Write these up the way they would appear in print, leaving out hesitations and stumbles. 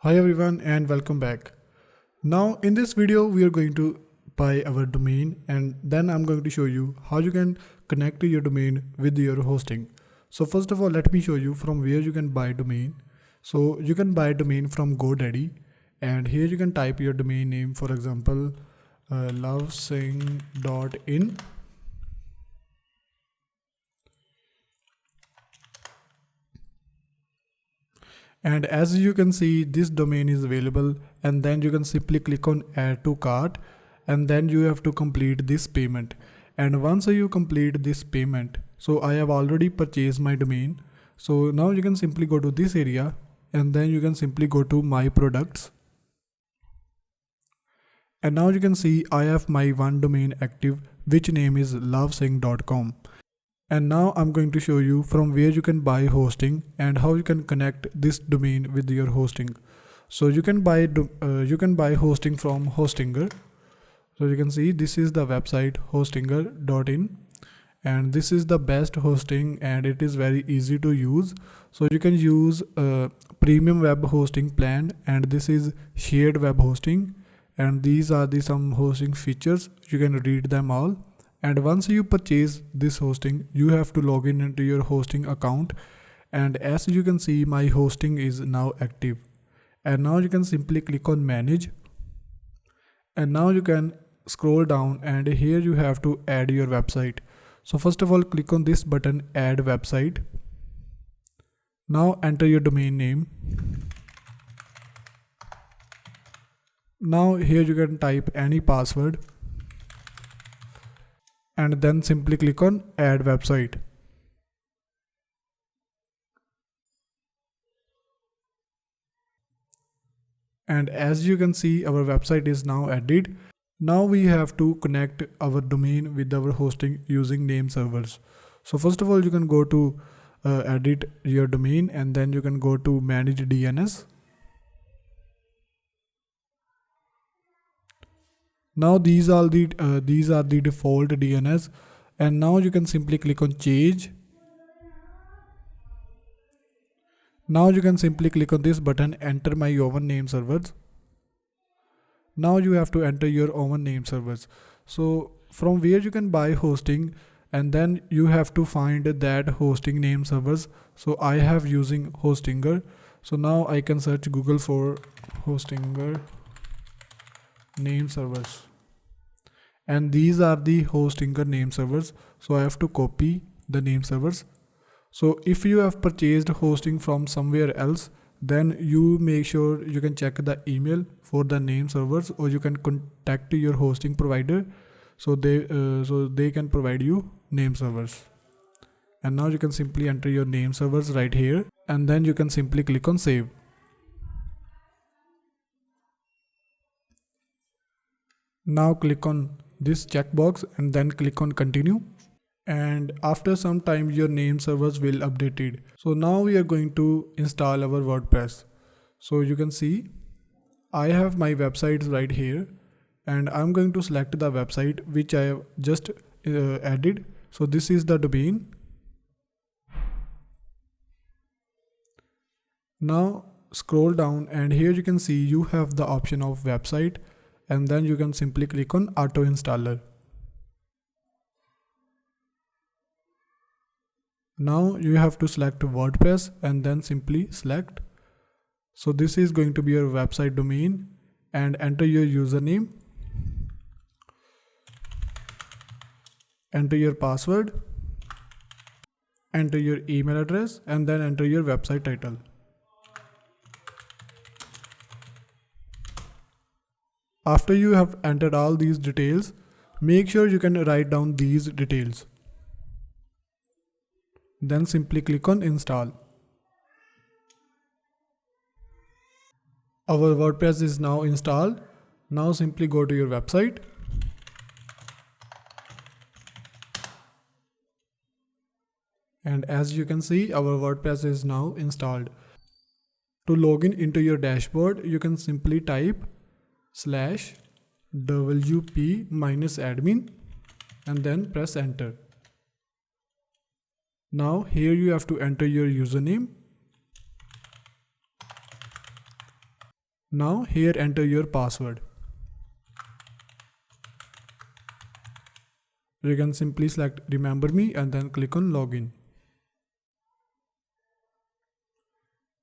Hi everyone and welcome back. Now in this video we are going to buy our domain and then I'm going to show you how you can connect your domain with your hosting. So first of all, let me show you from where you can buy domain. So you can buy domain from GoDaddy, and here you can type your domain name, for example lovesing.in. And as you can see, this domain is available, and then you can simply click on add to cart, and then you have to complete this payment. And once you complete this payment, so I have already purchased my domain. So now you can simply go to this area and then you can simply go to my products. And now you can see I have my one domain active, which name is lovesing.com. And now I'm going to show you from where you can buy hosting and how you can connect this domain with your hosting. So you can buy hosting from Hostinger. So you can see this is the website hostinger.in, and this is the best hosting and it is very easy to use. So you can use premium web hosting plan, and this is shared web hosting, and these are the some hosting features. You can read them all. And once you purchase this hosting, you have to log in into your hosting account. And as you can see, my hosting is now active. And now you can simply click on manage. And now you can scroll down, and here you have to add your website. So first of all, click on this button, add website. Now enter your domain name. Now here you can type any password, and then simply click on add website. And as you can see, our website is now added. Now we have to connect our domain with our hosting using name servers. So first of all, you can go to edit your domain, and then you can go to manage DNS. Now these are the default DNS, and now you can simply click on change. Now you can simply click on this button, enter my own name servers. Now you have to enter your own name servers. So from where you can buy hosting, and then you have to find that hosting name servers. So I have using Hostinger. So now I can search Google for Hostinger name servers, and these are the Hostinger name servers. So I have to copy the name servers. So if you have purchased hosting from somewhere else, then you make sure you can check the email for the name servers, or you can contact your hosting provider so they can provide you name servers. And now you can simply enter your name servers right here, and then you can simply click on save. Now click on this checkbox and then click on continue, and after some time your name servers will updated. So now we are going to install our WordPress. So you can see I have my websites right here, and I'm going to select the website which I have just added. So this is the domain. Now scroll down, and here you can see you have the option of website, and then you can simply click on auto installer. Now you have to select WordPress and then simply select. So this is going to be your website domain, and enter your username, enter your password, enter your email address, and then enter your website title. After you have entered all these details, make sure you can write down these details. Then simply click on install. Our WordPress is now installed. Now simply go to your website. And as you can see, our WordPress is now installed. To log in into your dashboard, you can simply type /wp-admin and then press enter. Now here you have to enter your username Now here enter your password. You can simply select remember me and then click on login.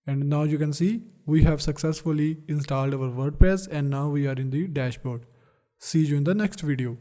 And now you can see we have successfully installed our WordPress and now we are in the dashboard. See you in the next video.